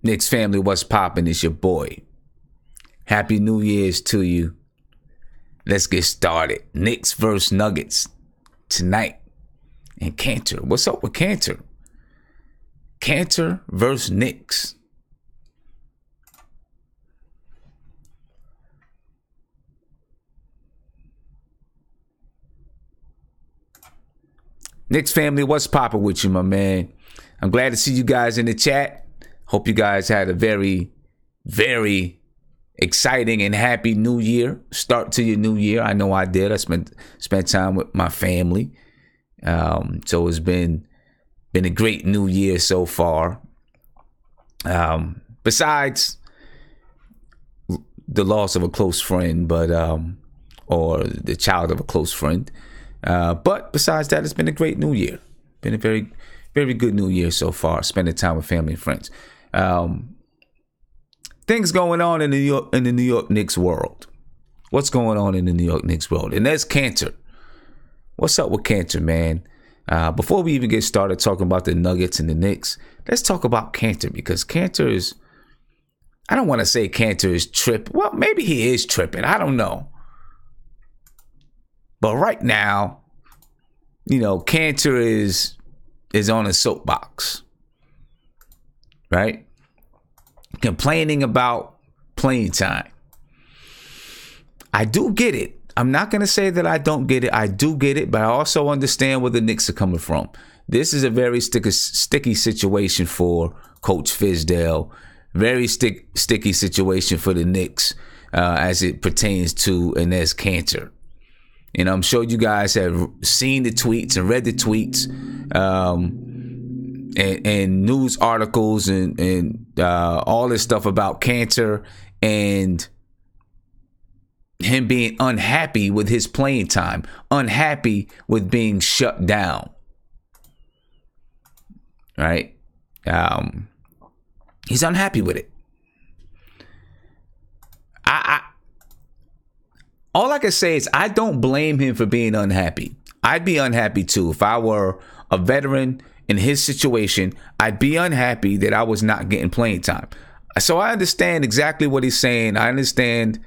Knicks family, what's poppin'? It's your boy. Happy New Year's to you. Let's get started. Knicks versus Nuggets tonight. And Cantor. What's up with Cantor? Cantor versus Knicks. Knicks family, what's poppin' with you, my man? I'm glad to see you guys in the chat. Hope you guys had a very, very exciting and happy new year. Start to your new year. I know I did. I spent time with my family. So it's been a great new year so far. Besides the loss of a close friend, or the child of a close friend. But besides that, it's been a great new year. Been a very, very good new year so far. Spending time with family and friends. Things going on in the New York Knicks world. What's going on in the New York Knicks world? And there's Cantor. What's up with Cantor, man? Before we even get started talking about the Nuggets and the Knicks, let's talk about Cantor, because Cantor is, I don't want to say Cantor is tripping. Well, maybe he is tripping. I don't know. But right now, Cantor is on a soapbox. Right? Complaining about playing time. I do get it. I'm not going to say that I don't get it. I do get it, but I also understand where the Knicks are coming from. This is a very sticky situation for Coach Fizdale. Very sticky situation for the Knicks as it pertains to Enes Kanter. And I'm sure you guys have seen the tweets and read the tweets. And news articles and all this stuff about Cantor and him being unhappy with his playing time, unhappy with being shut down. Right? He's unhappy with it. All I can say is I don't blame him for being unhappy. I'd be unhappy too if I were a veteran. In his situation, I'd be unhappy that I was not getting playing time. So I understand exactly what he's saying. I understand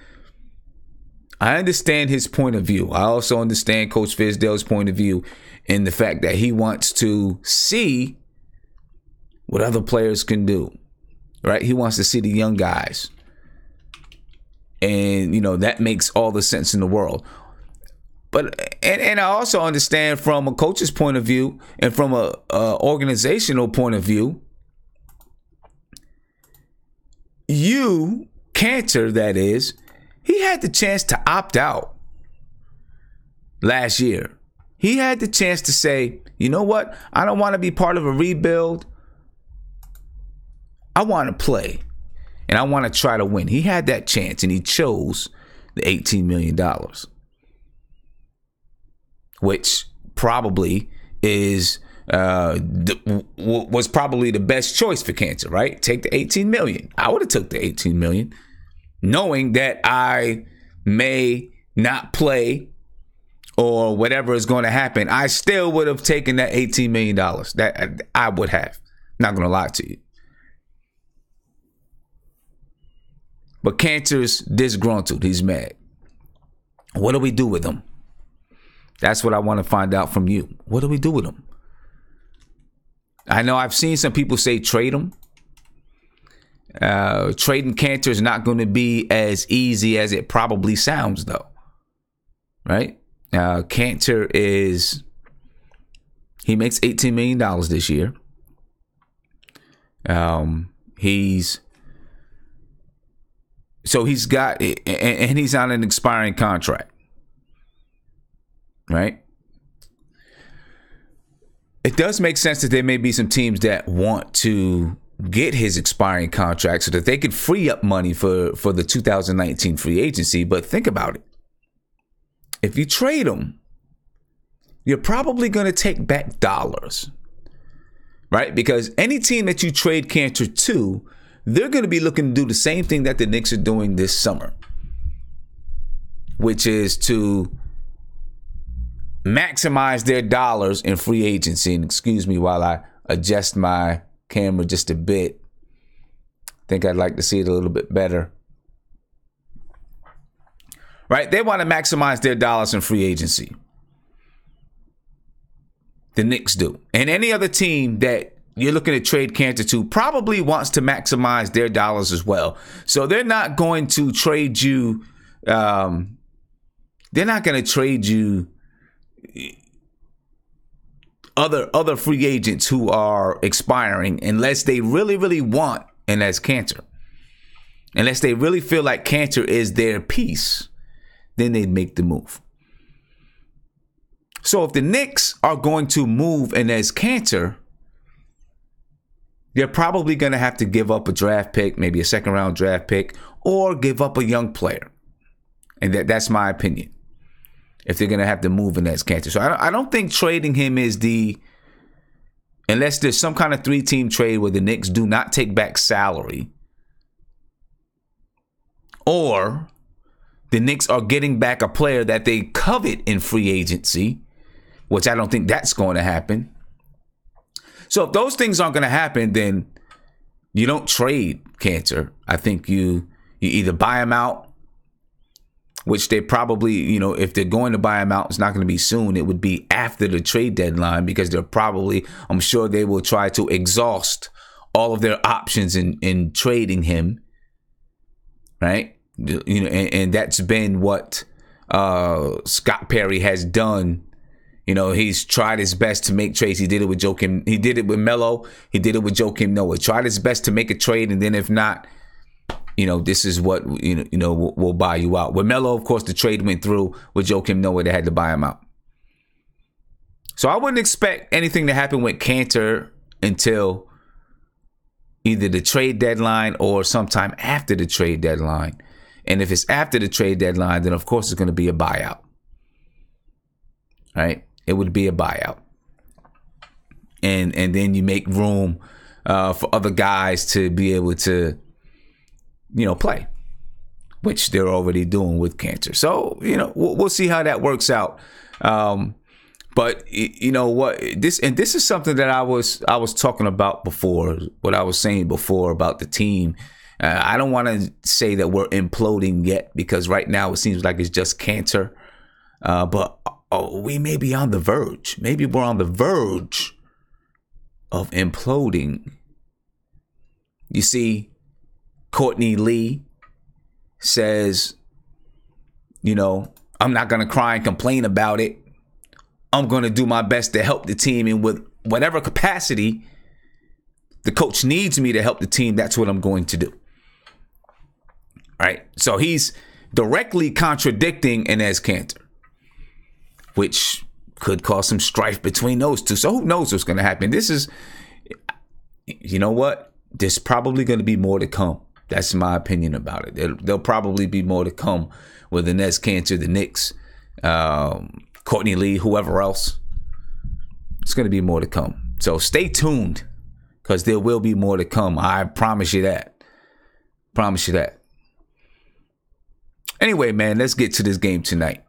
his point of view. I also understand Coach Fizdale's point of view in the fact that he wants to see what other players can do. Right? He wants to see the young guys. And, that makes all the sense in the world. But and I also understand from a coach's point of view and from a organizational point of view, Cantor, that is, he had the chance to opt out last year. He had the chance to say, you know what? I don't want to be part of a rebuild. I want to play and I want to try to win. He had that chance and he chose the $18 million. Which probably was probably the best choice for Cantor, right? Take the $18 million. I would have took the $18 million, knowing that I may not play or whatever is going to happen. I still would have taken that $18 million. That I would have. Not going to lie to you. But Cantor's disgruntled. He's mad. What do we do with him? That's what I want to find out from you. What do we do with him? I know I've seen some people say trade him. Trading Cantor is not going to be as easy as it probably sounds, though. Right? Cantor he makes $18 million this year. He's got, and he's on an expiring contract. Right? It does make sense that there may be some teams that want to get his expiring contract so that they could free up money for the 2019 free agency. But think about it. If you trade him, you're probably going to take back dollars. Right? Because any team that you trade Cantor to, they're going to be looking to do the same thing that the Knicks are doing this summer, which is to maximize their dollars in free agency. And excuse me while I adjust my camera just a bit. think I'd like to see it a little bit better. Right? They want to maximize their dollars in free agency. The Knicks do. And any other team that you're looking to trade Cantor to probably wants to maximize their dollars as well. So they're not going to trade you. They're not going to trade you other free agents who are expiring unless they really, really want, and that's Cantor. Unless they really feel like Cantor is their piece, then they'd make the move. So if the Knicks are going to move Enes Kanter, they're probably going to have to give up a draft pick, maybe a second-round draft pick, or give up a young player. And that's my opinion, if they're going to have to move Enes Kanter. So I don't think trading him is unless there's some kind of 3-team trade where the Knicks do not take back salary, or the Knicks are getting back a player that they covet in free agency, which I don't think that's going to happen. So if those things aren't going to happen, then you don't trade Cantor. I think you either buy him out, which they probably, if they're going to buy him out, it's not going to be soon. It would be after the trade deadline, because I'm sure they will try to exhaust all of their options in trading him. Right? And that's been what Scott Perry has done. He's tried his best to make trades. He did it with Joakim. He did it with Melo. He did it with Joakim Noah. Tried his best to make a trade, and then if not, this is what we'll buy you out. With Melo, of course, the trade went through. With Joakim Noah, they had to buy him out. So I wouldn't expect anything to happen with Cantor until either the trade deadline or sometime after the trade deadline. And if it's after the trade deadline, then of course it's going to be a buyout. Right? It would be a buyout. And then you make room for other guys to be able to, play, which they're already doing with Cantor. So, we'll see how that works out. But you know what? This is something that I was talking about before, what I was saying before about the team. I don't want to say that we're imploding yet, because right now it seems like it's just Cantor. But we may be on the verge. Maybe we're on the verge of imploding. You see, Courtney Lee says, I'm not going to cry and complain about it. I'm going to do my best to help the team. And with whatever capacity the coach needs me to help the team, that's what I'm going to do. Right? So he's directly contradicting Enes Kanter, which could cause some strife between those two. So who knows what's going to happen? This is, you know what? There's probably going to be more to come. That's my opinion about it. There'll probably be more to come with Enes Kanter, the Knicks, Courtney Lee, whoever else. It's going to be more to come. So stay tuned, because there will be more to come. I promise you that. Promise you that. Anyway, man, let's get to this game tonight.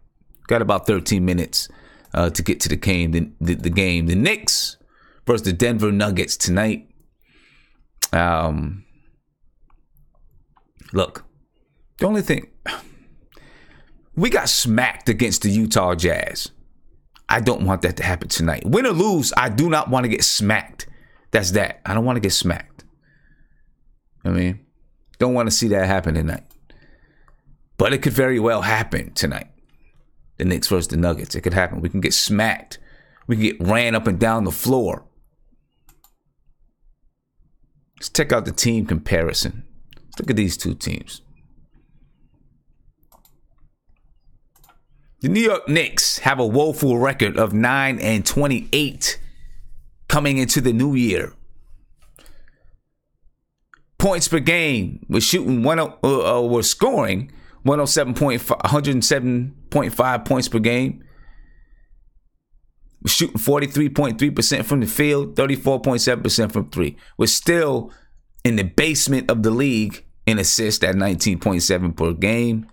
Got about 13 minutes to get to the game. The game. The Knicks versus the Denver Nuggets tonight. Look, the only thing, we got smacked against the Utah Jazz. I don't want that to happen tonight. Win or lose, I do not want to get smacked. That's that. I don't want to get smacked. Don't want to see that happen tonight. But it could very well happen tonight. The Knicks versus the Nuggets. It could happen. We can get smacked. We can get ran up and down the floor. Let's check out the team comparison. Let's look at these two teams. The New York Knicks have a woeful record of 9-28 coming into the new year. Points per game. We're scoring 107.5 points per game. We're shooting 43.3% from the field, 34.7% from three. We're still in the basement of the league in assists at 19.7 per game.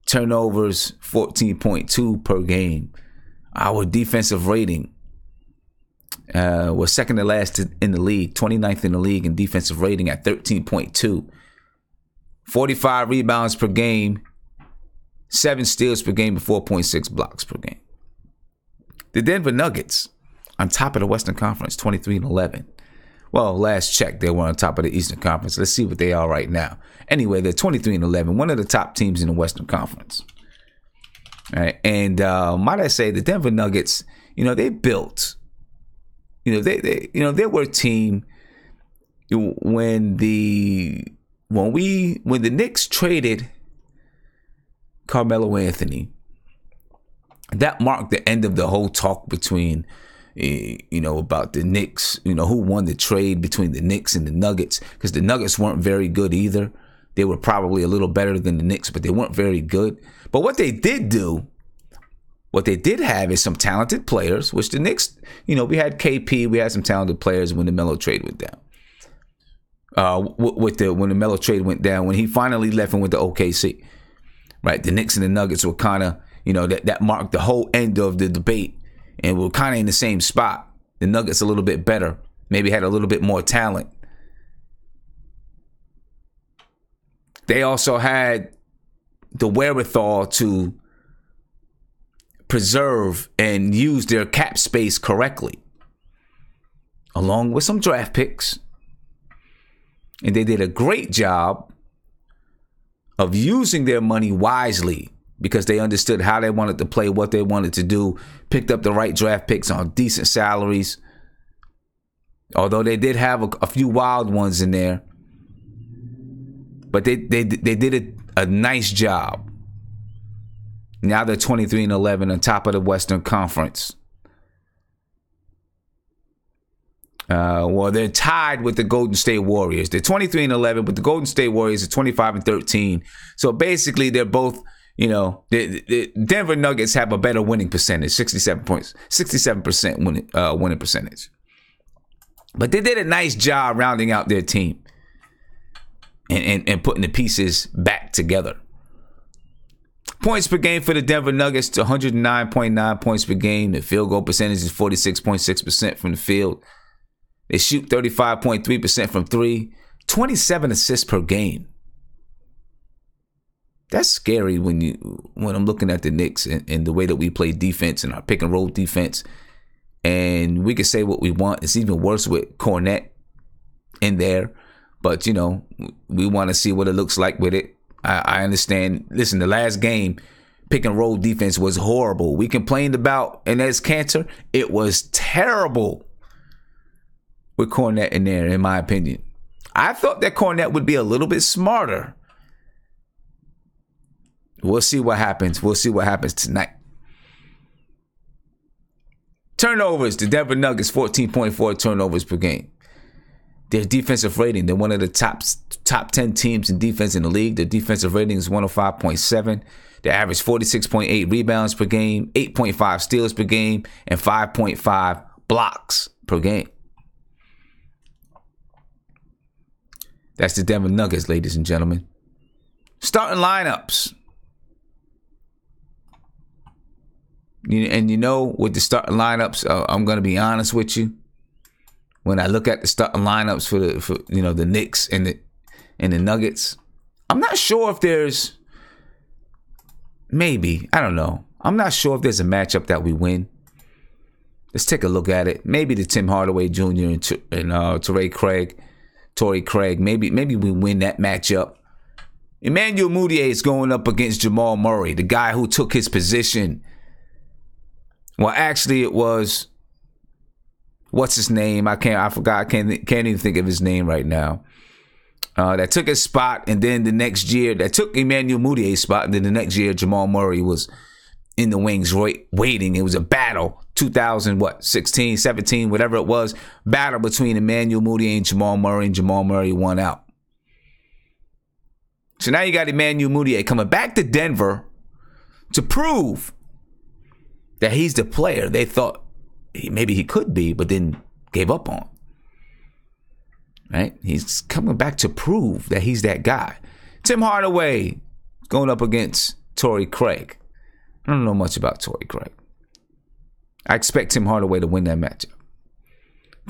Turnovers, 14.2 per game. Our defensive rating was second to last in the league, 29th in the league in defensive rating at 13.2. 45 rebounds per game, 7 steals per game, and 4.6 blocks per game. The Denver Nuggets on top of the Western Conference, 23-11. Well, last check, they were on top of the Eastern Conference. Let's see what they are right now. Anyway, they're 23-11, one of the top teams in the Western Conference. All right, and might I say, the Denver Nuggets, they built. They were a team when the Knicks traded Carmelo Anthony. That marked the end of the whole talk between, about the Knicks, who won the trade between the Knicks and the Nuggets, because the Nuggets weren't very good either. They were probably a little better than the Knicks, but they weren't very good. But what they did have is some talented players, which the Knicks, we had KP, we had some talented players when the Melo trade went down. When the Melo trade went down, when he finally left and went to OKC, right? The Knicks and the Nuggets were kind of, that marked the whole end of the debate, and we're kind of in the same spot. The Nuggets a little bit better, maybe had a little bit more talent. They also had the wherewithal to preserve and use their cap space correctly, along with some draft picks. And they did a great job of using their money wisely because they understood how they wanted to play, what they wanted to do, picked up the right draft picks on decent salaries. Although they did have a few wild ones in there. But they did a nice job. Now they're 23-11 on top of the Western Conference. They're tied with the Golden State Warriors. They're 23-11, but the Golden State Warriors are 25-13. So basically, they're both, the Denver Nuggets have a better winning percentage, 67% winning percentage. But they did a nice job rounding out their team and putting the pieces back together. Points per game for the Denver Nuggets to 109.9 points per game. The field goal percentage is 46.6% from the field. They shoot 35.3% from three. 27 assists per game. That's scary when I'm looking at the Knicks and the way that we play defense and our pick and roll defense. And we can say what we want. It's even worse with Cornette in there. But, we want to see what it looks like with it. I understand. Listen, the last game, pick and roll defense was horrible. We complained about Enes Kanter. It was terrible with Cornette in there, in my opinion. I thought that Cornette would be a little bit smarter. We'll see what happens. We'll see what happens tonight. Turnovers. The Denver Nuggets, 14.4 turnovers per game. Their defensive rating, they're one of the top 10 teams in defense in the league. Their defensive rating is 105.7. They average 46.8 rebounds per game, 8.5 steals per game, and 5.5 blocks per game. That's the Denver Nuggets, ladies and gentlemen. Starting lineups. And with the starting lineups, I'm going to be honest with you. When I look at the starting lineups for the Knicks and the Nuggets, I'm not sure if there's I don't know. I'm not sure if there's a matchup that we win. Let's take a look at it. Maybe the Tim Hardaway Jr. and Torrey Craig. Maybe we win that matchup. Emmanuel Mudiay is going up against Jamal Murray, the guy who took his position. Well, actually, it was. What's his name? I forgot. I can't even think of his name right now. That took his spot, and then the next year, that took Emmanuel Mudiay's spot, and then the next year, Jamal Murray was in the wings waiting. It was a battle. 2016, 17, whatever it was. Battle between Emmanuel Mudiay and Jamal Murray won out. So now you got Emmanuel Mudiay coming back to Denver to prove that he's the player they thought maybe he could be, but then gave up on. Right? He's coming back to prove that he's that guy. Tim Hardaway going up against Torrey Craig. I don't know much about Torrey Craig. I expect Tim Hardaway to win that matchup.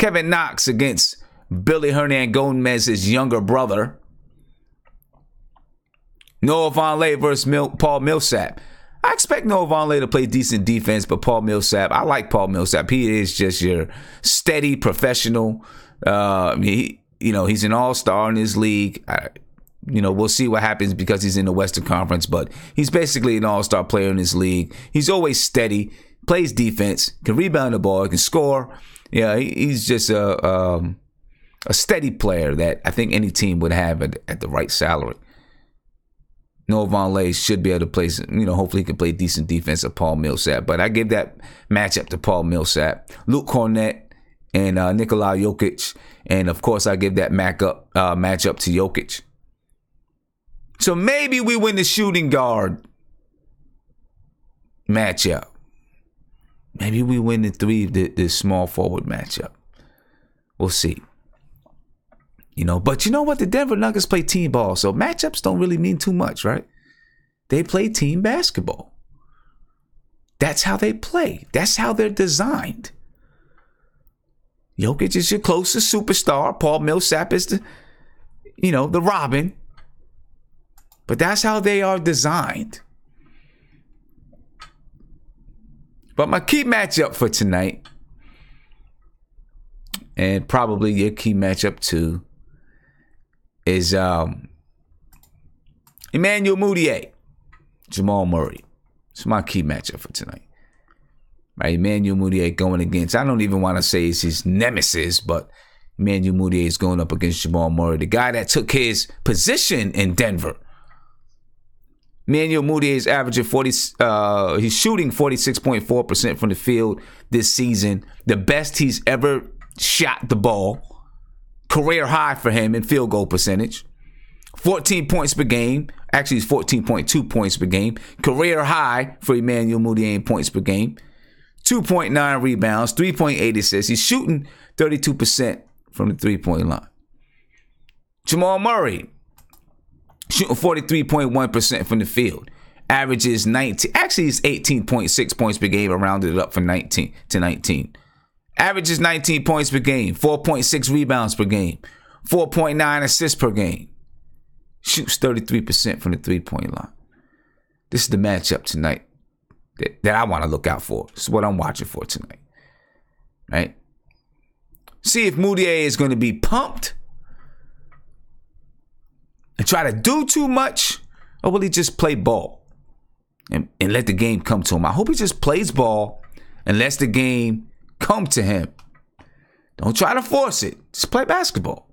Kevin Knox against Billy Hernangomez's younger brother. Noah Vonleh versus Paul Millsap. I expect Noah Vonleh to play decent defense, but Paul Millsap, I like Paul Millsap. He is just your steady professional. He's an all-star in his league. We'll see what happens because he's in the Western Conference, but he's basically an all-star player in his league. He's always steady, plays defense, can rebound the ball, can score. Yeah, he's just a steady player that I think any team would have at the right salary. Noah Vonleh should be able to play, hopefully he can play decent defense of Paul Millsap. But I give that matchup to Paul Millsap. Luke Kornet and Nikola Jokic. And, of course, I give that matchup to Jokic. So maybe we win the shooting guard matchup. Maybe we win the small forward matchup. We'll see. But you know what? The Denver Nuggets play team ball, so matchups don't really mean too much, right? They play team basketball. That's how they play. That's how they're designed. Jokic is your closest superstar. Paul Millsap is the Robin. But that's how they are designed. But my key matchup for tonight, and probably your key matchup too, is Emmanuel Mudiay, Jamal Murray. It's my key matchup for tonight. Right, Emmanuel Mudiay going against, I don't even want to say it's his nemesis, but Emmanuel Mudiay is going up against Jamal Murray, the guy that took his position in Denver. Emmanuel Mudiay is averaging he's shooting 46.4% from the field this season. The best he's ever shot the ball. Career high for him in field goal percentage. 14 points per game. Actually, it's 14.2 points per game. Career high for Emmanuel Mudiay in points per game. 2.9 rebounds, 3.8 assists. He's shooting 32% from the three-point line. Jamal Murray, shooting 43.1% from the field. Averages 19. Actually, it's 18.6 points per game. I rounded it up from 19 to 19. Averages 19 points per game. 4.6 rebounds per game. 4.9 assists per game. Shoots 33% from the three-point line. This is the matchup tonight that I want to look out for. This is what I'm watching for tonight. Right? See if Mudiay is going to be pumped and try to do too much, or will he just play ball and let the game come to him? I hope he just plays ball and lets the game come to him. Don't try to force it. Just play basketball.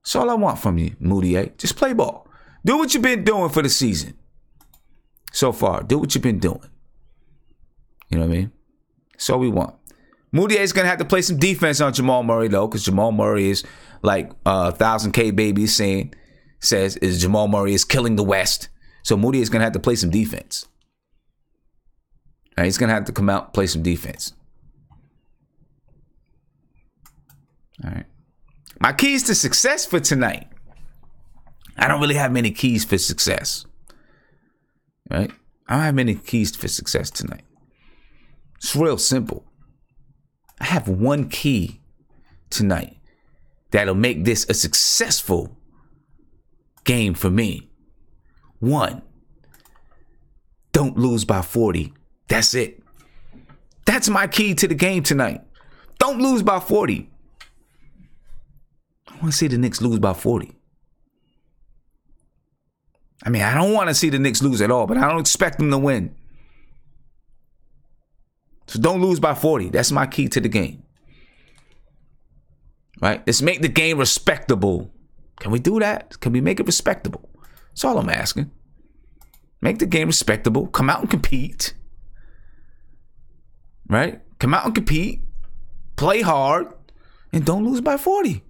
That's all I want from you, Mudiay. Just play ball. Do what you've been doing for the season so far. Do what you've been doing. You know what I mean? That's all we want. Mudiay is going to have to play some defense on Jamal Murray, though, because Jamal Murray is like 1000K Baby says Jamal Murray is killing the West. So Mudiay is going to have to play some defense. Right, he's going to have to come out and play some defense. All right. My keys to success for tonight. I don't really have many keys for success. Right? I don't have many keys for success tonight. It's real simple. I have one key tonight that'll make this a successful game for me. One, don't lose by 40. That's it. That's my key to the game tonight. Don't lose by 40. I want to see the Knicks lose by 40. I mean, I don't want to see the Knicks lose at all, but I don't expect them to win. So don't lose by 40. That's my key to the game. Right? Let's make the game respectable. Can we do that? Can we make it respectable? That's all I'm asking. Make the game respectable. Come out and compete. Right? Come out and compete. Play hard. And don't lose by 40.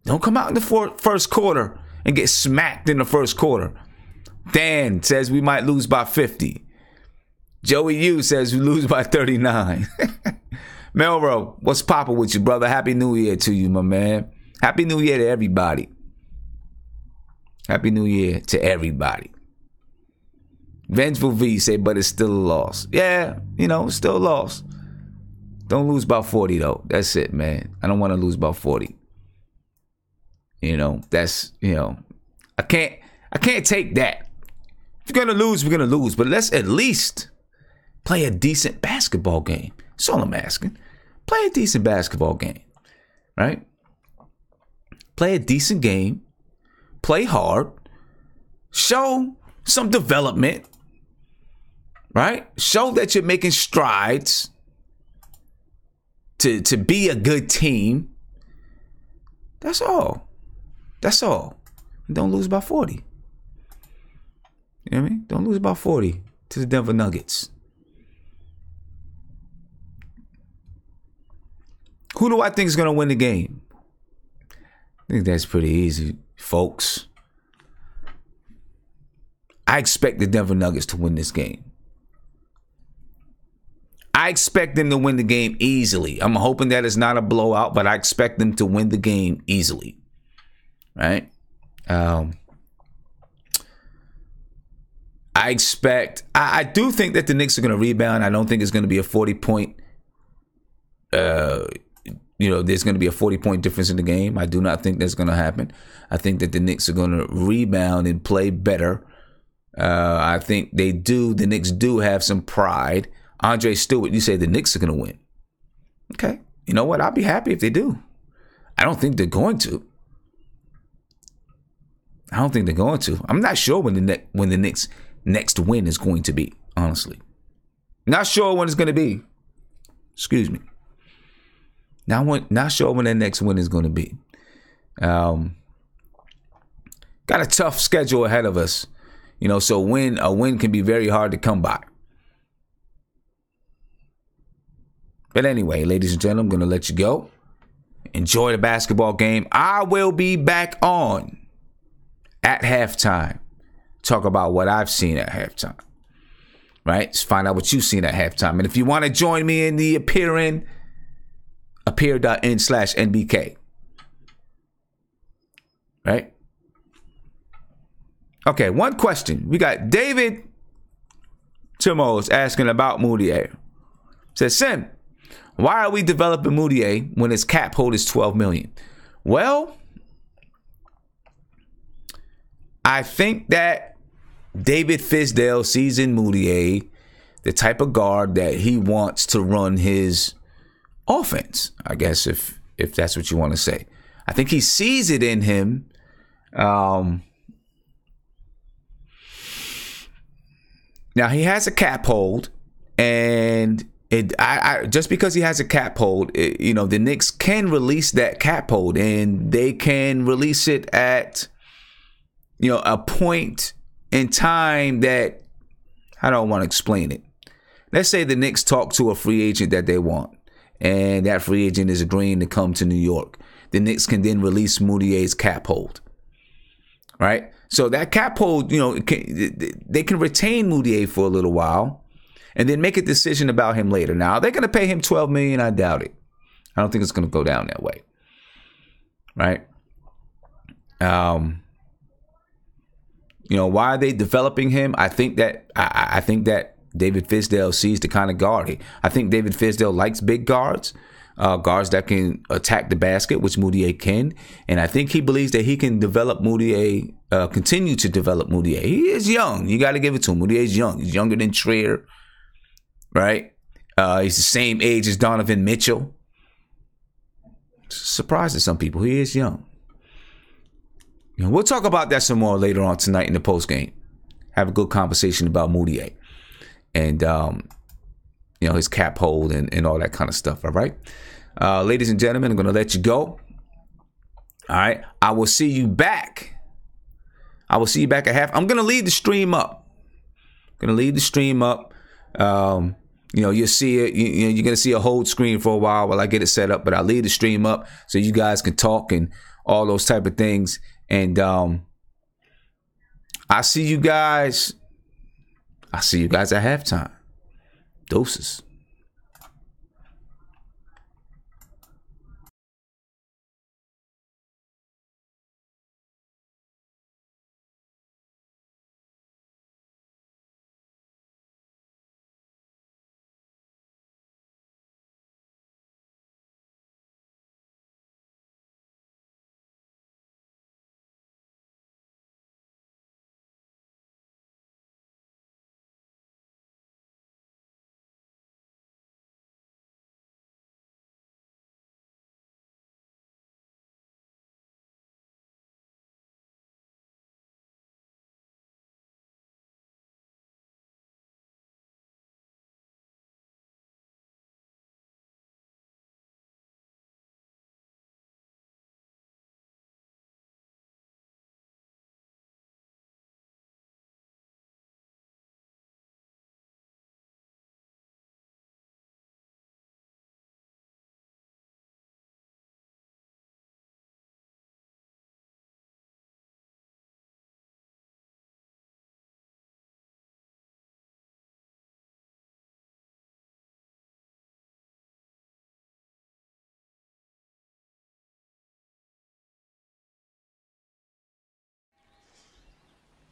Don't come out in the first quarter and get smacked in the first quarter. Dan says we might lose by 50. Joey Yu says we lose by 39. Melro, what's poppin' with you, brother? Happy New Year to you, my man. Happy New Year to everybody. Happy New Year to everybody. Vengeful V say, but it's still a loss. Yeah, it's still a loss. Don't lose by 40 though. That's it, man. I don't want to lose by 40. That's I can't take that. If you're gonna lose, we're gonna lose. But let's at least play a decent basketball game. That's all I'm asking. Play a decent basketball game. Right? Play a decent game. Play hard. Show some development. Right? Show that you're making strides to be a good team. That's all. That's all. Don't lose by 40. You know what I mean? Don't lose by 40 to the Denver Nuggets. Who do I think is going to win the game? I think that's pretty easy, folks. I expect the Denver Nuggets to win this game. I expect them to win the game easily. I'm hoping that it's not a blowout, but I expect them to win the game easily. Right? I do think that the Knicks are going to rebound. I don't think it's going to be a 40-point, there's going to be a 40-point difference in the game. I do not think that's going to happen. I think that the Knicks are going to rebound and play better. I think the Knicks do have some pride. Andre Stewart, you say the Knicks are going to win. Okay. You know what? I'll be happy if they do. I don't think they're going to. I'm not sure when the Knicks' next win is going to be, honestly. Not sure when it's going to be. Excuse me. Not sure when their next win is going to be. Got a tough schedule ahead of us. So a win can be very hard to come by. But anyway, ladies and gentlemen, I'm going to let you go. Enjoy the basketball game. I will be back on at halftime. Talk about what I've seen at halftime. Right? Just find out what you've seen at halftime. And if you want to join me in the appear.in/NBK. Right? Okay, one question. We got David Timos asking about Moutier. Says, Sim, why are we developing Moutier when his cap hold is $12 million? Well, I think that David Fizdale sees in Moutier the type of guard that he wants to run his offense, I guess, if that's what you want to say. I think he sees it in him. Now, he has a cap hold, and just because he has a cap hold, the Knicks can release that cap hold, and they can release it at, a point in time that I don't want to explain it. Let's say the Knicks talk to a free agent that they want, and that free agent is agreeing to come to New York. The Knicks can then release Moutier's cap hold, right? So that cap hold, they can retain Moutier for a little while and then make a decision about him later. Now, they're going to pay him $12 million. I doubt it. I don't think it's going to go down that way, right? Why are they developing him? I think that David Fizdale sees the kind of guard. I think David Fizdale likes big guards, guards that can attack the basket, which Moutier can. And I think he believes that he can develop Moutier, continue to develop Moutier. He is young. You got to give it to him. Moutier is young. He's younger than Trier, right? He's the same age as Donovan Mitchell. Surprised to some people. He is young. We'll talk about that some more later on tonight in the postgame. Have a good conversation about Moutier and, his cap hold and all that kind of stuff. All right. Ladies and gentlemen, I'm going to let you go. All right. I will see you back. At half. I'm going to leave the stream up. You'll see it. You're going to see a hold screen for a while I get it set up, but I'll leave the stream up so you guys can talk and all those type of things. And I see you guys at halftime. Doses.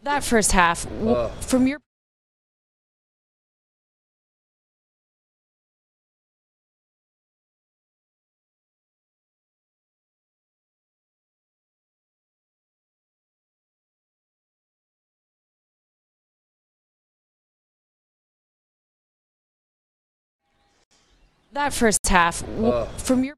That first half, from your that first half, from your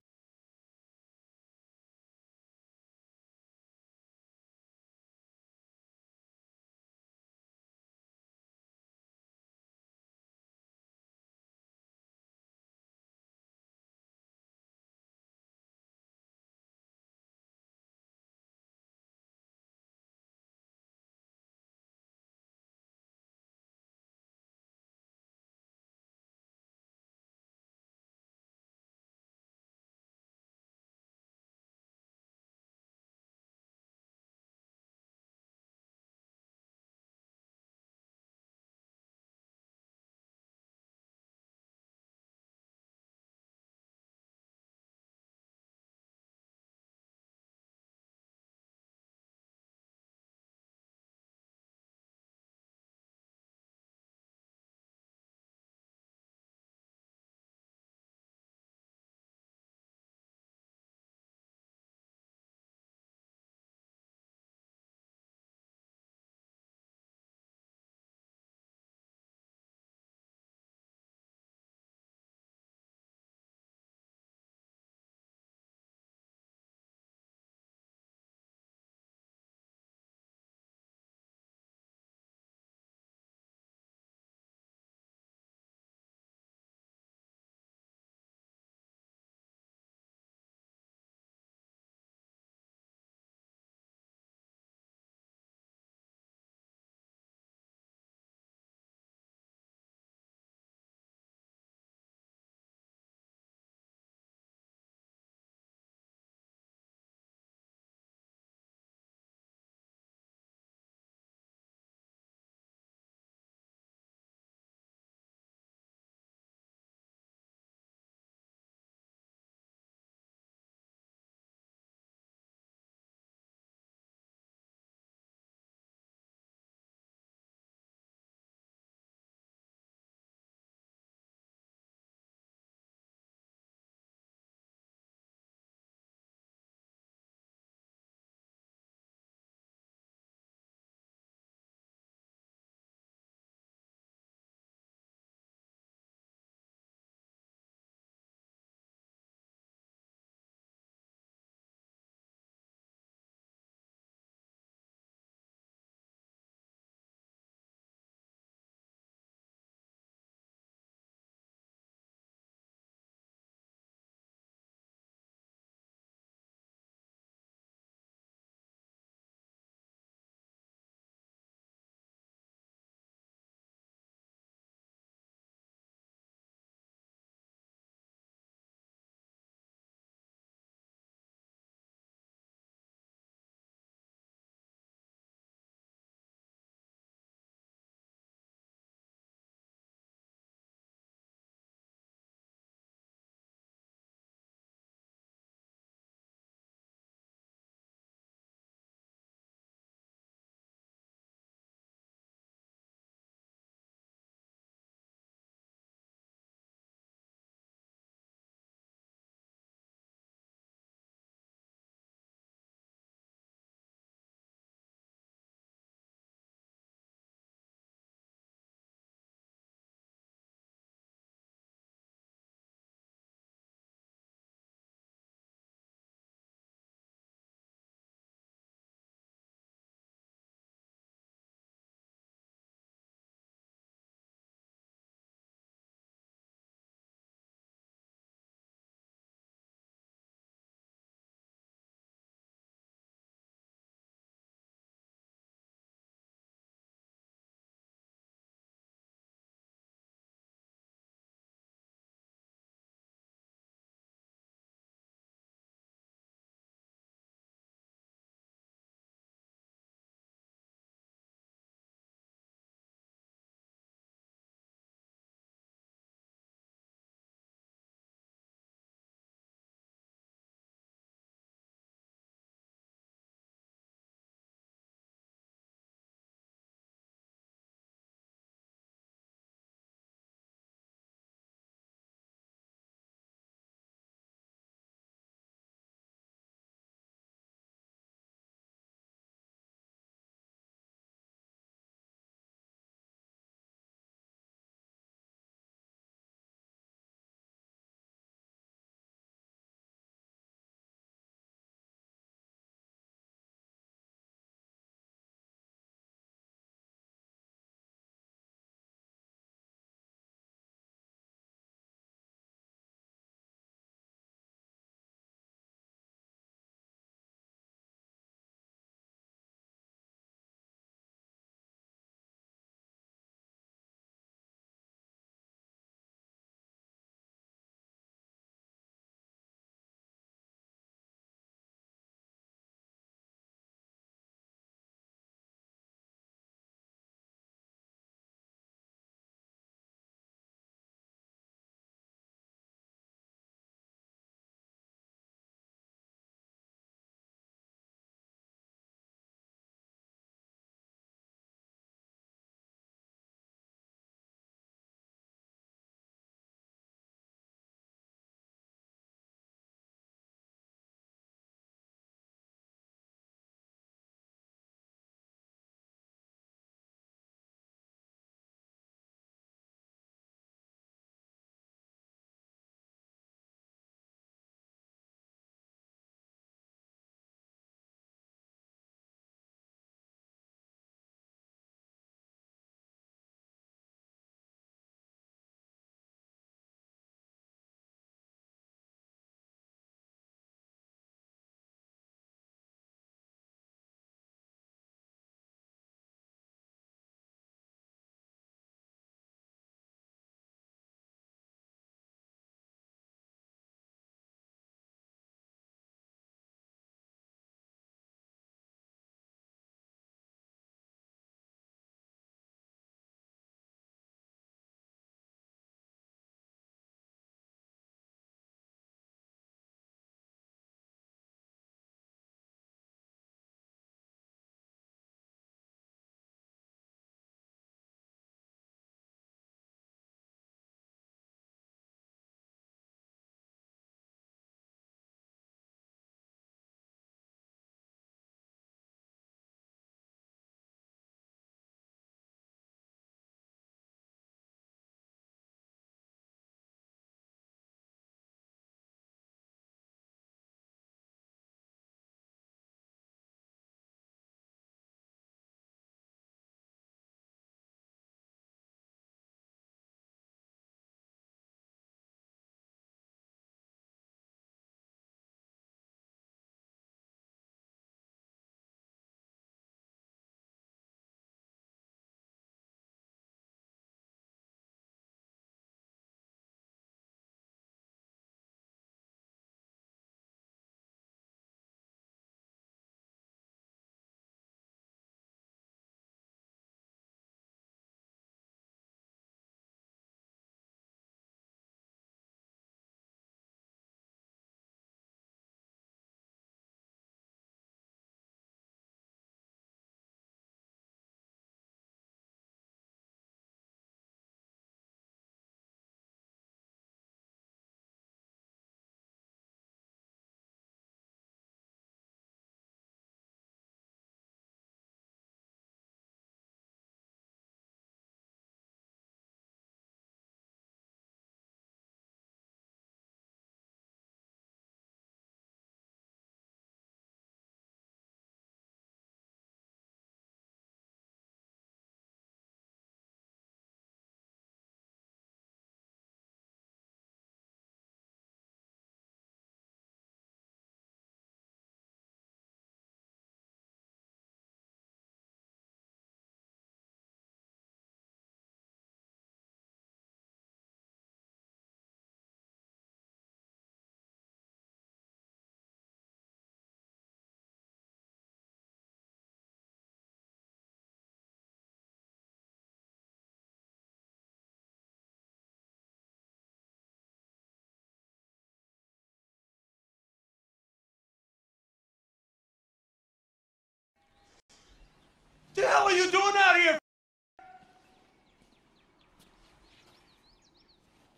The hell are you doing out here?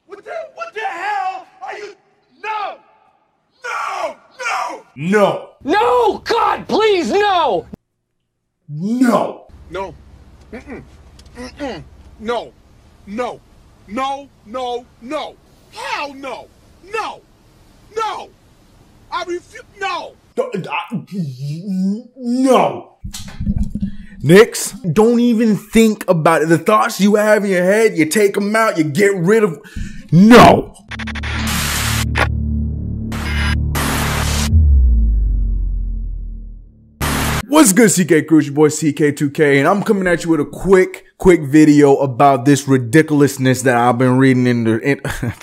What the hell are you? No! No! No! No! No! God, please, no! No! No. No. No. No. No. No. Hell no. No. No. I refuse. No. No! Knicks, don't even think about it. The thoughts you have in your head, you take them out, you get rid of. No! What's good, CK Crew? It's your boy CK2K, and I'm coming at you with a quick video about this ridiculousness that I've been reading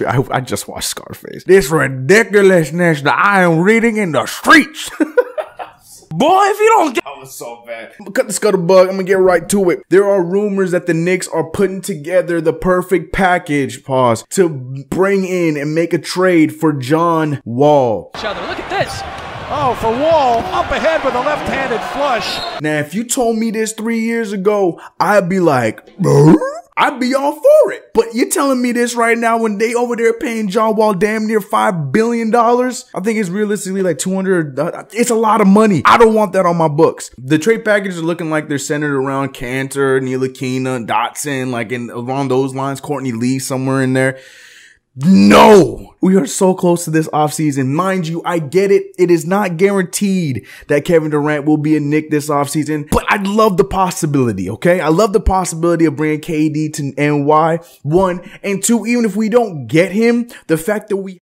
I just watched Scarface. This ridiculousness that I am reading in the streets. Boy, if you don't get— that was so bad. I'm gonna cut the scuttlebug. I'm gonna get right to it. There are rumors that the Knicks are putting together the perfect package, to bring in and make a trade for John Wall. Look at this. Oh, for Wall, up ahead with a left-handed flush. Now, if you told me this 3 years ago, I'd be like, I'd be all for it. But you're telling me this right now when they over there paying John Wall damn near $5 billion? I think it's realistically like 200. It's a lot of money. I don't want that on my books. The trade packages are looking like they're centered around Cantor, Ntilikina, Dotson, like along those lines, Courtney Lee somewhere in there. No! We are so close to this offseason. Mind you, I get it. It is not guaranteed that Kevin Durant will be a Knick this offseason, but I love the possibility, okay? I love the possibility of bringing KD to NY, 1, and 2, even if we don't get him, the fact that we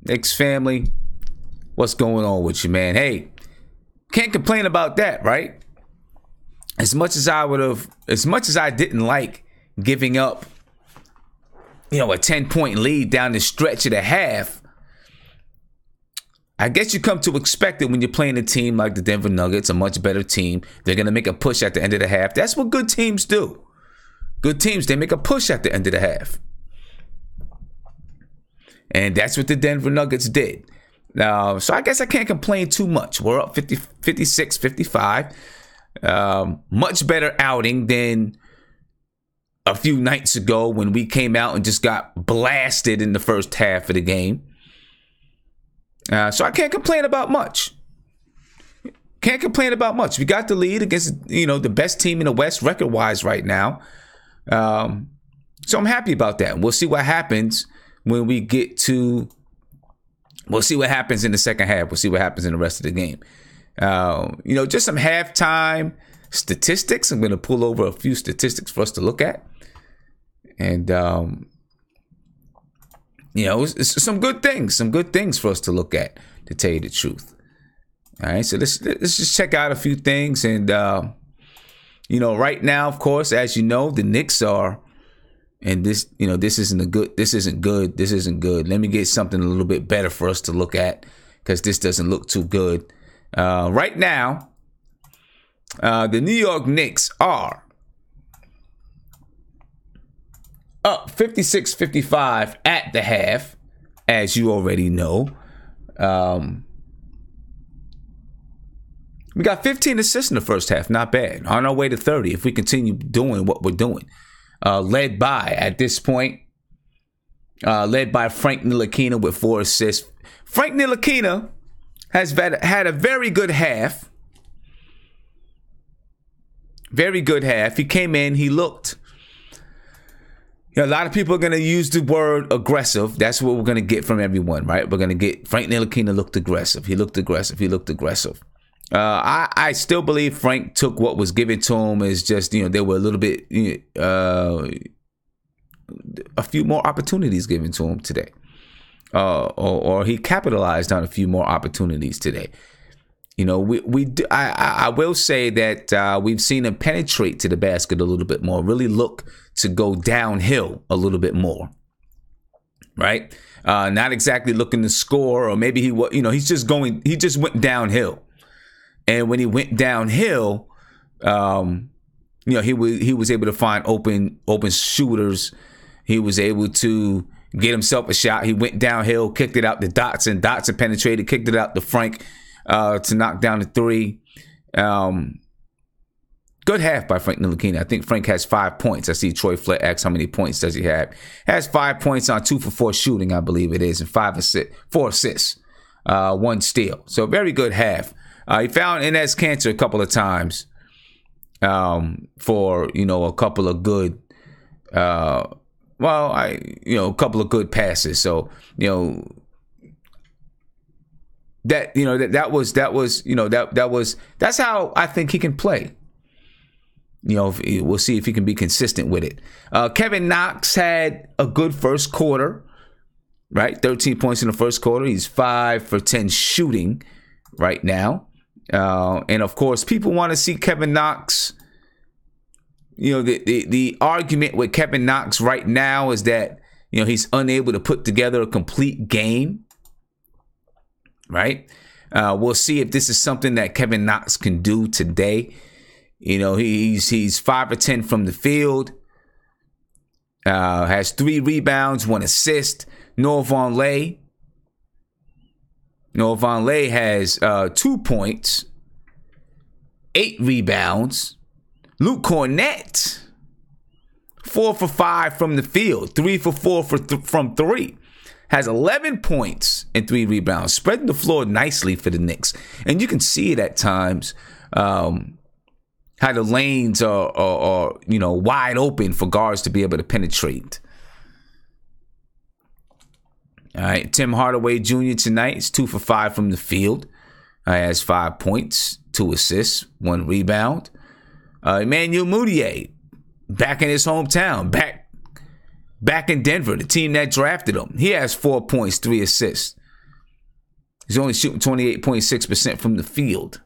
Knicks family, what's going on with you, man? Hey, can't complain about that, right? As much as I didn't like giving up, a 10-point lead down the stretch of the half, I guess you come to expect it when you're playing a team like the Denver Nuggets, a much better team. They're going to make a push at the end of the half. That's what good teams do. Good teams, they make a push at the end of the half. And that's what the Denver Nuggets did. So I guess I can't complain too much. We're up 56, 55. Much better outing than a few nights ago when we came out and just got blasted in the first half of the game. So I can't complain about much. Can't complain about much. We got the lead against, the best team in the West record-wise right now. So I'm happy about that. We'll see what happens when we get to... We'll see what happens in the second half. We'll see what happens in the rest of the game. Just some halftime statistics. I'm going to pull over a few statistics for us to look at. And, it's some good things for us to look at, to tell you the truth. All right, so let's just check out a few things. And, right now, of course, as you know, the Knicks are, and this isn't good. Let me get something a little bit better for us to look at, because this doesn't look too good. Right now, the New York Knicks are up 56-55 at the half, as you already know. We got 15 assists in the first half. Not bad. On our way to 30 if we continue doing what we're doing. Led by, at this point, Frank Ntilikina with 4 assists. Frank Ntilikina has had a very good half. Very good half. He came in, he looked... a lot of people are going to use the word aggressive. That's what we're going to get from everyone, right? We're going to get Frank Ntilikina looked aggressive. He looked aggressive. I still believe Frank took what was given to him as just, there were a little bit, a few more opportunities given to him today. Or he capitalized on a few more opportunities today. I will say that we've seen him penetrate to the basket a little bit more, really look to go downhill a little bit more, right? Not exactly looking to score, or maybe he just went downhill. And when he went downhill, he was able to find open shooters. He was able to get himself a shot. He went downhill, kicked it out to Dotson. Dotson penetrated, kicked it out to Frank to knock down the 3. Good half by Frank Ntilikina. I think Frank has 5 points. I see Troy Flett asks how many points does he have. Has 5 points on 2 for 4 shooting, I believe it is, and 4 assists, 1 steal. So very good half. He found Enes Kanter a couple of times for a couple of good, a couple of good passes. So that's how I think he can play. We'll see if he can be consistent with it. Kevin Knox had a good first quarter, right? 13 points in the first quarter. He's 5 for 10 shooting right now. And of course, people want to see Kevin Knox. The argument with Kevin Knox right now is that, he's unable to put together a complete game. Right? We'll see if this is something that Kevin Knox can do today. He's 5 or 10 from the field. Has 3 rebounds, 1 assist. Noah Vonleh has 2 points, 8 rebounds. Luke Cornett, 4 for 5 from the field, 3 for 4 from 3. Has 11 points and 3 rebounds, spreading the floor nicely for the Knicks. And you can see it at times, how the lanes are wide open for guards to be able to penetrate. All right, Tim Hardaway Jr. tonight is 2 for 5 from the field. Has 5 points, 2 assists, 1 rebound. Emmanuel Mudiay, back in his hometown, back in Denver, the team that drafted him. He has 4 points, 3 assists. He's only shooting 28.6% from the field.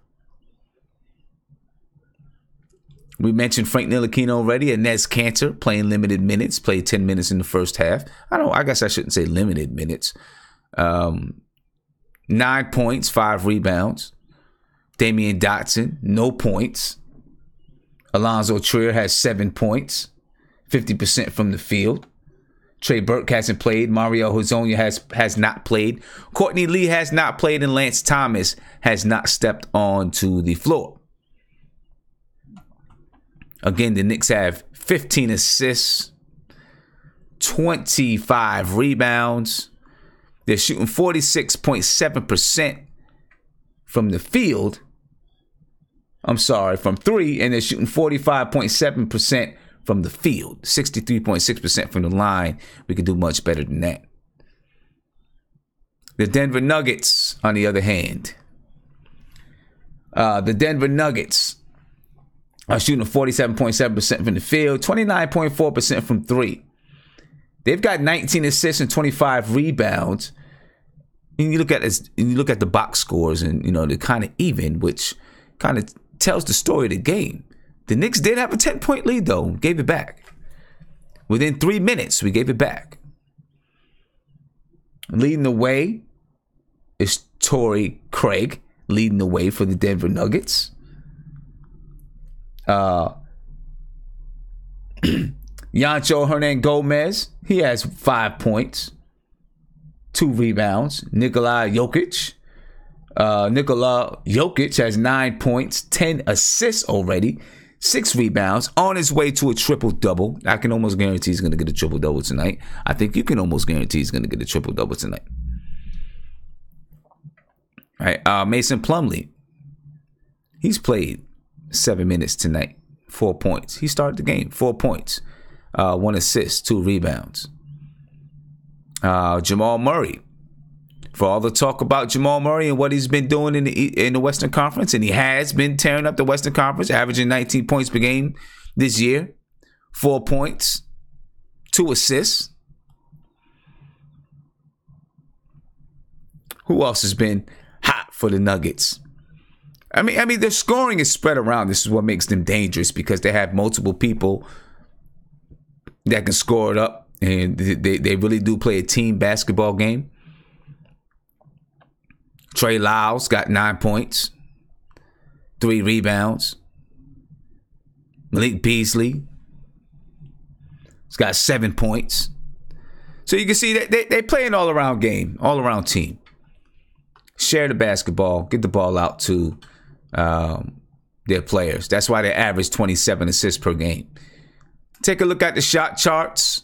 We mentioned Frank Ntilikina already, and Nez Cantor playing limited minutes, played 10 minutes in the first half. I guess I shouldn't say limited minutes. 9 points, 5 rebounds. Damian Dotson, no points. Alonzo Trier has 7 points, 50% from the field. Trey Burke hasn't played. Mario Hezonja has not played. Courtney Lee has not played, and Lance Thomas has not stepped onto the floor. Again, the Knicks have 15 assists, 25 rebounds. They're shooting 46.7% from the field. I'm sorry, from 3, and they're shooting 45.7% from the field. 63.6% from the line. We could do much better than that. The Denver Nuggets, on the other hand. The Denver Nuggets are shooting 47.7% from the field, 29.4% from 3. They've got 19 assists and 25 rebounds. And you look at the box scores, and they're kind of even, which kind of tells the story of the game. The Knicks did have a 10-point lead, though. Gave it back. Within 3 minutes, we gave it back. Leading the way is Torrey Craig, leading the way for the Denver Nuggets. Yancho Hernan-Gomez, he has 5 points, 2 rebounds. Nikola Jokic has 9 points, 10 assists already, 6 rebounds, on his way to a triple-double. I can almost guarantee he's going to get a triple-double tonight. I think you can almost guarantee he's going to get a triple-double tonight. All right, Mason Plumlee, he's played 7 minutes tonight, 4 points. He started the game, 4 points, 1 assist, 2 rebounds. Jamal Murray, for all the talk about Jamal Murray and what he's been doing in the Western Conference, and he has been tearing up the Western Conference, averaging 19 points per game this year, 4 points, 2 assists. Who else has been hot for the Nuggets? I mean, their scoring is spread around. This is what makes them dangerous, because they have multiple people that can score it up, and they really do play a team basketball game. Trey Lyles got 9 points, 3 rebounds. Malik Beasley has got 7 points. So you can see that they play an all-around game, all-around team. Share the basketball, get the ball out to their players. That's why they average 27 assists per game. Take a look at the shot charts.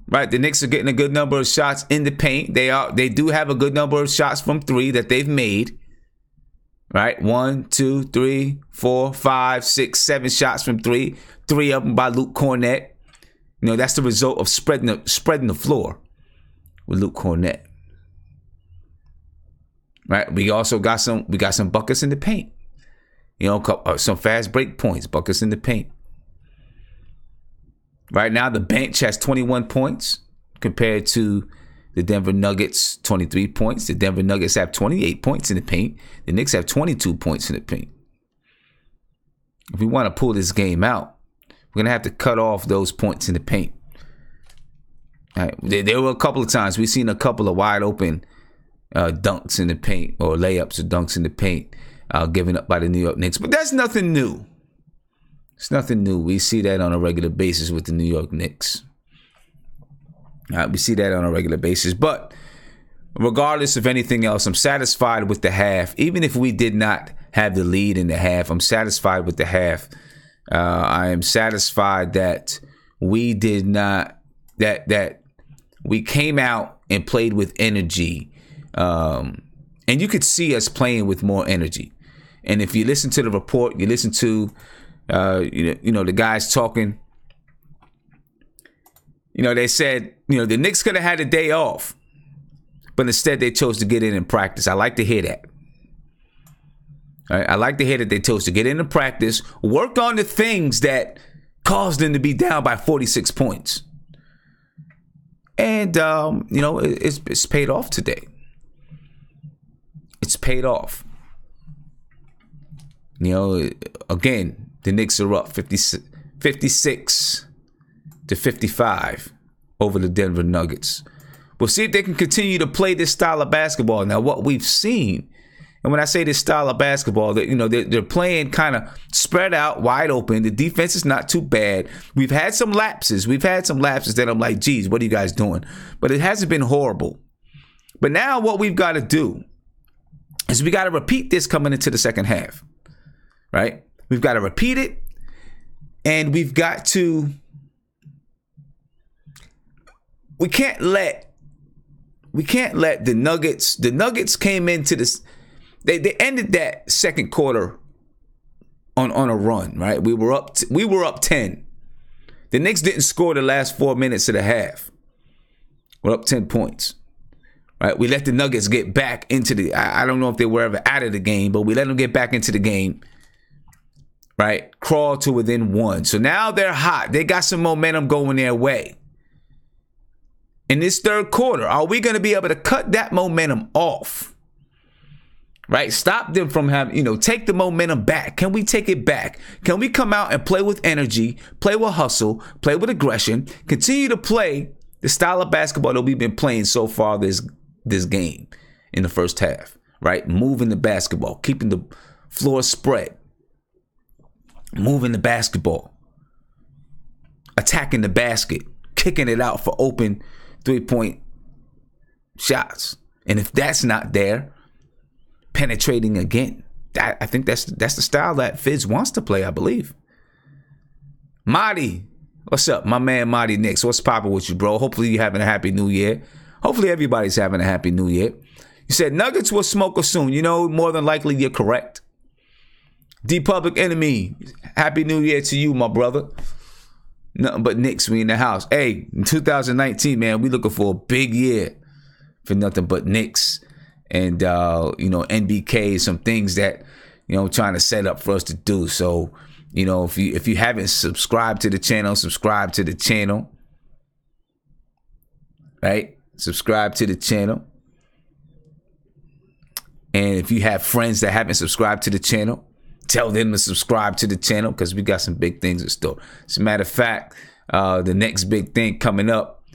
Right, the Knicks are getting a good number of shots in the paint. They do have a good number of shots from 3 that they've made. Right, 1, 2, 3, 4, 5, 6, 7 shots from 3. 3 of them by Luke Cornett. That's the result of spreading the floor with Luke Cornett. Right, we also got some buckets in the paint. Some fast break points, buckets in the paint. Right now, the bench has 21 points compared to the Denver Nuggets, 23 points. The Denver Nuggets have 28 points in the paint. The Knicks have 22 points in the paint. If we want to pull this game out, we're going to have to cut off those points in the paint. All right. There were a couple of times we've seen a couple of wide open dunks in the paint, or layups or dunks in the paint given up by the New York Knicks. But that's nothing new. It's nothing new. We see that on a regular basis with the New York Knicks. All right, we see that on a regular basis. But regardless of anything else, I'm satisfied with the half. Even if we did not have the lead in the half, I'm satisfied with the half. I am satisfied that we did not, that we came out and played with energy. And you could see us playing with more energy. And if you listen to the report, you listen to the guys talking, they said, the Knicks could have had a day off, but instead they chose to get in and practice. I like to hear that. All right? I like to hear that they chose to get in and practice, work on the things that caused them to be down by 46 points. And, it's paid off today. It's paid off. Again, the Knicks are up 56 to 55 over the Denver Nuggets. We'll see if they can continue to play this style of basketball. Now, what we've seen, and when I say this style of basketball, they're playing kind of spread out, wide open. The defense is not too bad. We've had some lapses. That I'm like, geez, what are you guys doing? But it hasn't been horrible. But now what we've got to do is we got to repeat this coming into the second half, right? We've got to repeat it, and we've got to. We can't let the Nuggets. The Nuggets came into this. They ended that second quarter on a run, right? We were up 10. The Knicks didn't score the last 4 minutes of the half. We're up 10 points, right? We let the Nuggets get back into the. I don't know if they were ever out of the game, but we let them get back into the game, right? Crawl to within 1. So now they're hot. They got some momentum going their way. In this third quarter, are we going to be able to cut that momentum off? Right? Stop them from having, take the momentum back. Can we take it back? Can we come out and play with energy, play with hustle, play with aggression, continue to play the style of basketball that we've been playing so far this game in the first half, right? Moving the basketball, keeping the floor spread, moving the basketball, attacking the basket, kicking it out for open 3-point shots. And if that's not there, penetrating again. I think that's the style that Fizz wants to play, I believe. Marty, what's up? My man Marty Knicks. What's popping with you, bro? Hopefully you're having a happy new year. Hopefully everybody's having a happy new year. You said Nuggets will smoke us soon. More than likely you're correct. D Public Enemy, happy new year to you, my brother. Nothing but Knicks, we in the house. Hey, in 2019, man, we looking for a big year for nothing but Knicks. And, NBK, some things that, trying to set up for us to do. So, if you haven't subscribed to the channel, subscribe to the channel. Right? Subscribe to the channel. And if you have friends that haven't subscribed to the channel, tell them to subscribe to the channel because we got some big things in store. As a matter of fact, the next big thing coming up,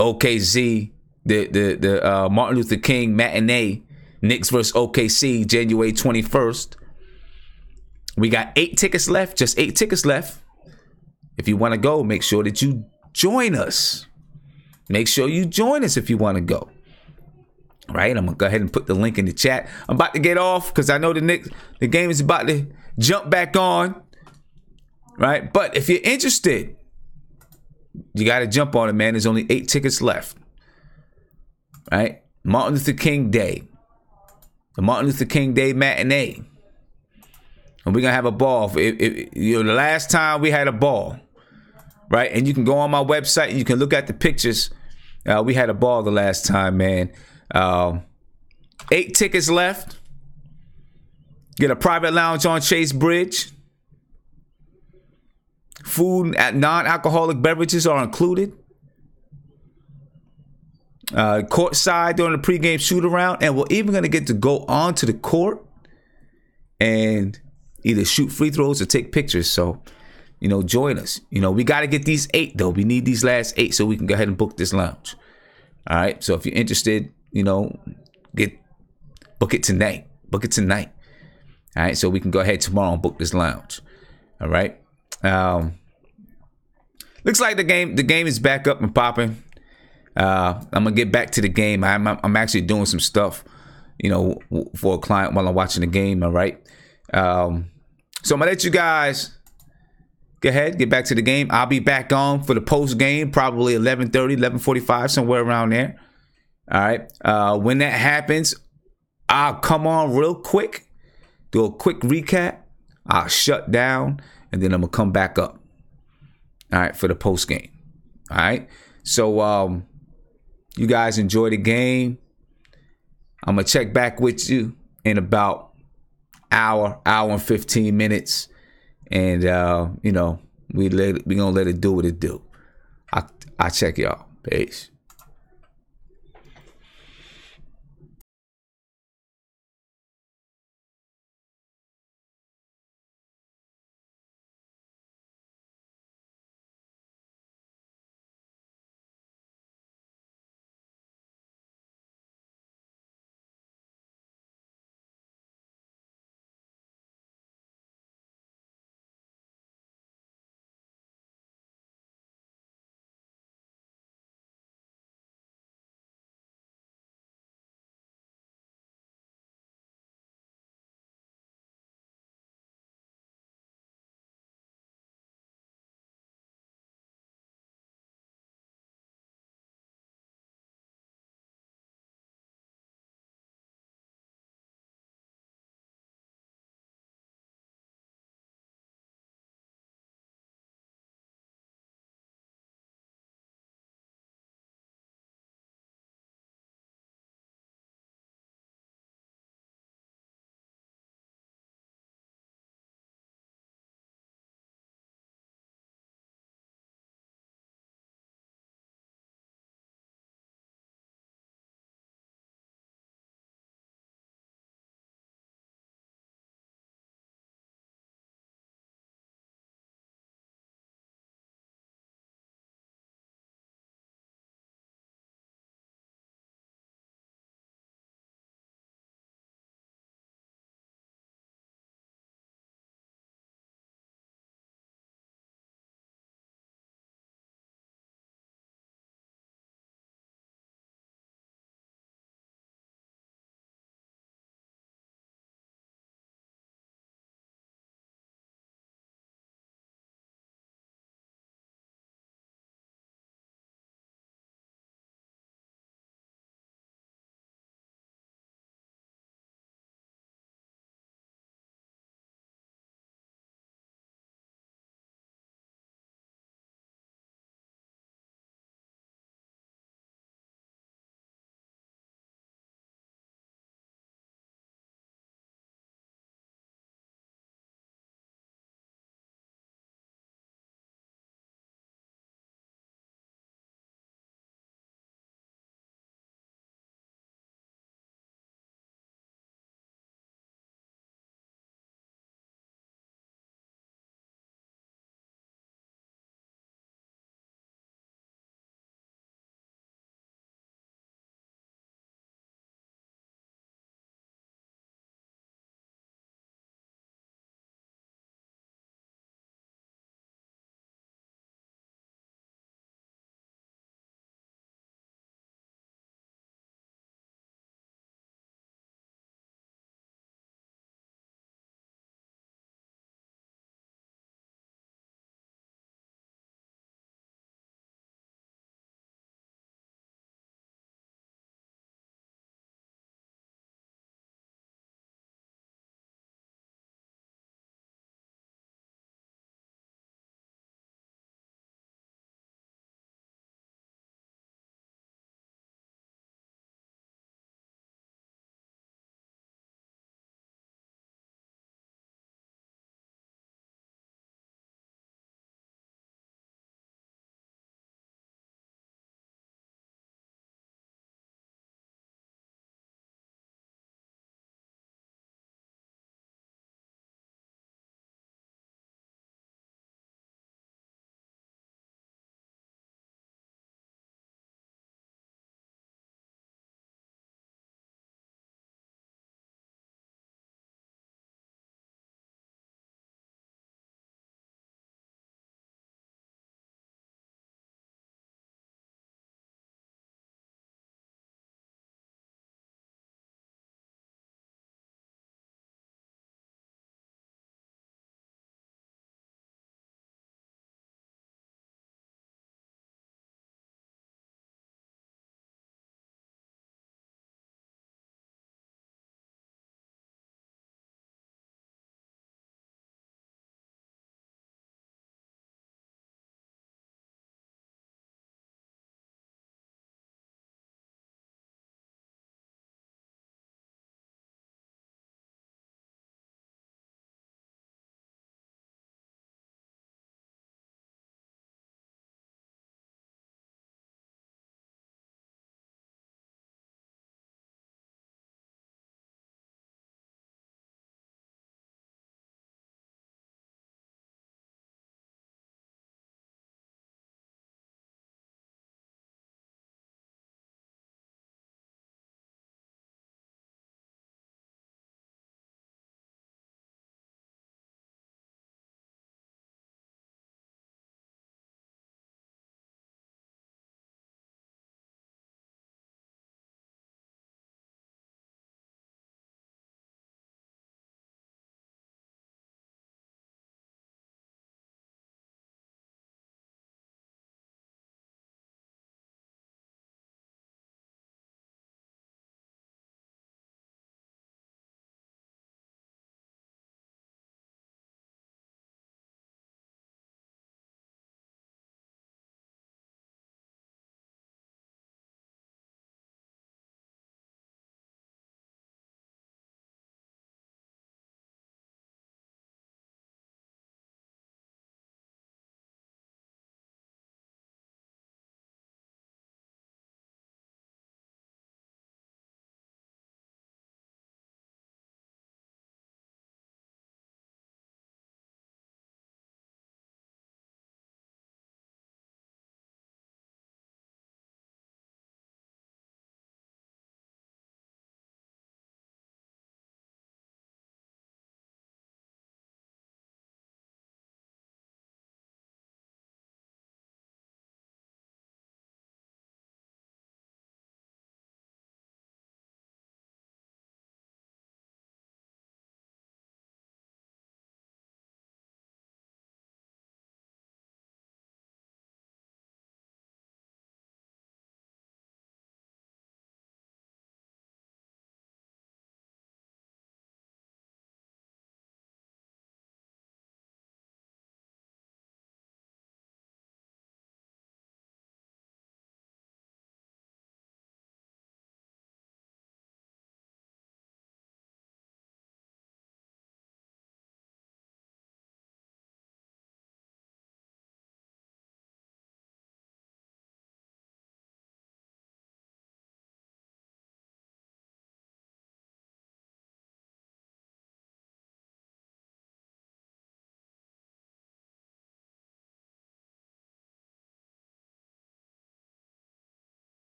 OKC, the Martin Luther King matinee, Knicks versus OKC, January 21st. We got 8 tickets left, just 8 tickets left. If you want to go, make sure that you join us. Make sure you join us if you want to go. All right, I'm going to go ahead and put the link in the chat. I'm about to get off because I know the game is about to jump back on. Right, but if you're interested, you got to jump on it, man. There's only 8 tickets left. Right? Martin Luther King Day. The Martin Luther King Day matinee. And we're going to have a ball. The last time we had a ball. Right? And you can go on my website and you can look at the pictures. We had a ball the last time, man. 8 tickets left. Get a private lounge on Chase Bridge. Food and non-alcoholic beverages are included. Courtside during the pregame shoot-around. And we're even going to get to go onto the court and either shoot free throws or take pictures. So, join us. We got to get these 8, though. We need these last 8 so we can go ahead and book this lounge. All right? So if you're interested, book it tonight. Book it tonight. All right? So we can go ahead tomorrow and book this lounge. All right? Looks like the game is back up and popping. I'm gonna get back to the game. I'm actually doing some stuff, for a client while I'm watching the game. All right. So I'm gonna let you guys go ahead, get back to the game. I'll be back on for the post game, probably 11:30, 11:45, somewhere around there. All right. When that happens, I'll come on real quick, do a quick recap. I'll shut down, and then I'm gonna come back up. All right, for the post game. All right. So you guys enjoy the game. I'm gonna check back with you in about hour and 15 minutes, and we gonna let it do what it do. I check y'all. Peace.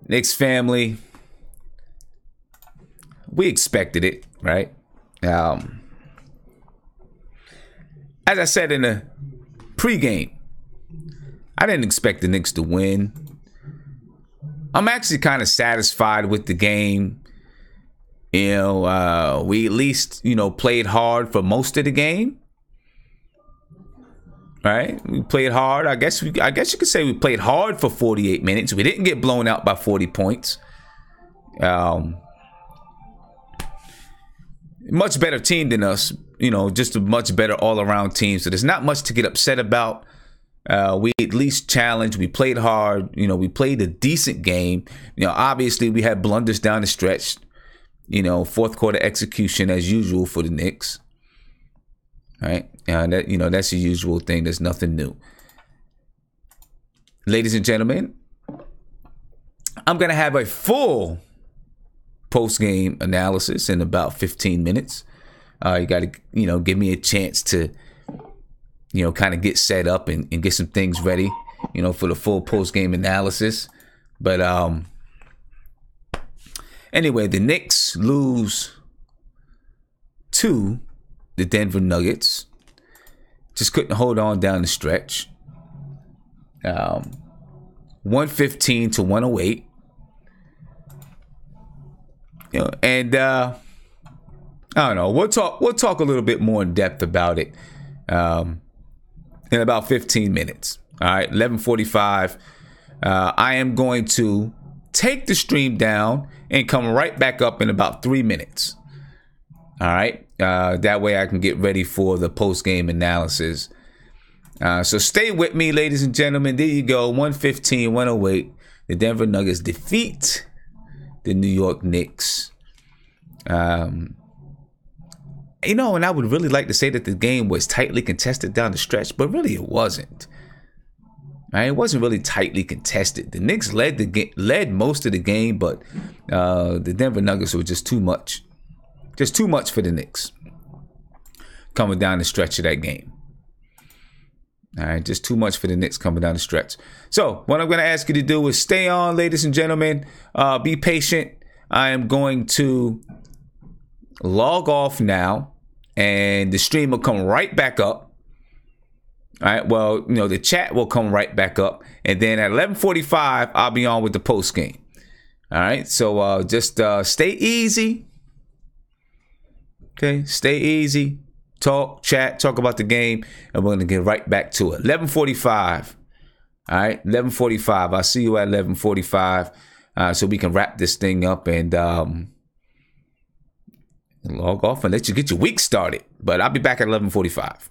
Knicks family, we expected it, right? As I said in the pregame, I didn't expect the Knicks to win. I'm actually kind of satisfied with the game. We at least, played hard for most of the game. Right? We played hard. I guess you could say we played hard for 48 minutes. We didn't get blown out by 40 points. Much better team than us. Just a much better all-around team. So there's not much to get upset about. We at least challenged. We played hard. We played a decent game. Obviously we had blunders down the stretch. Fourth quarter execution as usual for the Knicks. Right? That's the usual thing. There's nothing new. Ladies and gentlemen, I'm going to have a full post-game analysis in about 15 minutes. You got to, give me a chance to, kind of get set up and get some things ready, for the full post-game analysis. But anyway, the Knicks lose to the Denver Nuggets. Just couldn't hold on down the stretch. 115 to 108. And I don't know. We'll talk a little bit more in depth about it in about 15 minutes. All right, 11:45. I am going to take the stream down and come right back up in about 3 minutes. All right. That way I can get ready for the post-game analysis. So stay with me, ladies and gentlemen. There you go. 115, 108. The Denver Nuggets defeat the New York Knicks. And I would really like to say that the game was tightly contested down the stretch, but really it wasn't. Right? It wasn't really tightly contested. The Knicks led most of the game, but the Denver Nuggets were just too much. Just too much for the Knicks coming down the stretch of that game. All right, just too much for the Knicks coming down the stretch. So what I'm going to ask you to do is stay on, ladies and gentlemen. Be patient. I am going to log off now, and the stream will come right back up. All right, well, the chat will come right back up. And then at 11:45, I'll be on with the post game. All right, so just stay easy. Okay, stay easy. Talk, chat, talk about the game, and we're going to get right back to it. 11:45. All right, 11:45. I'll see you at 11:45 so we can wrap this thing up and log off and let you get your week started. But I'll be back at 11:45.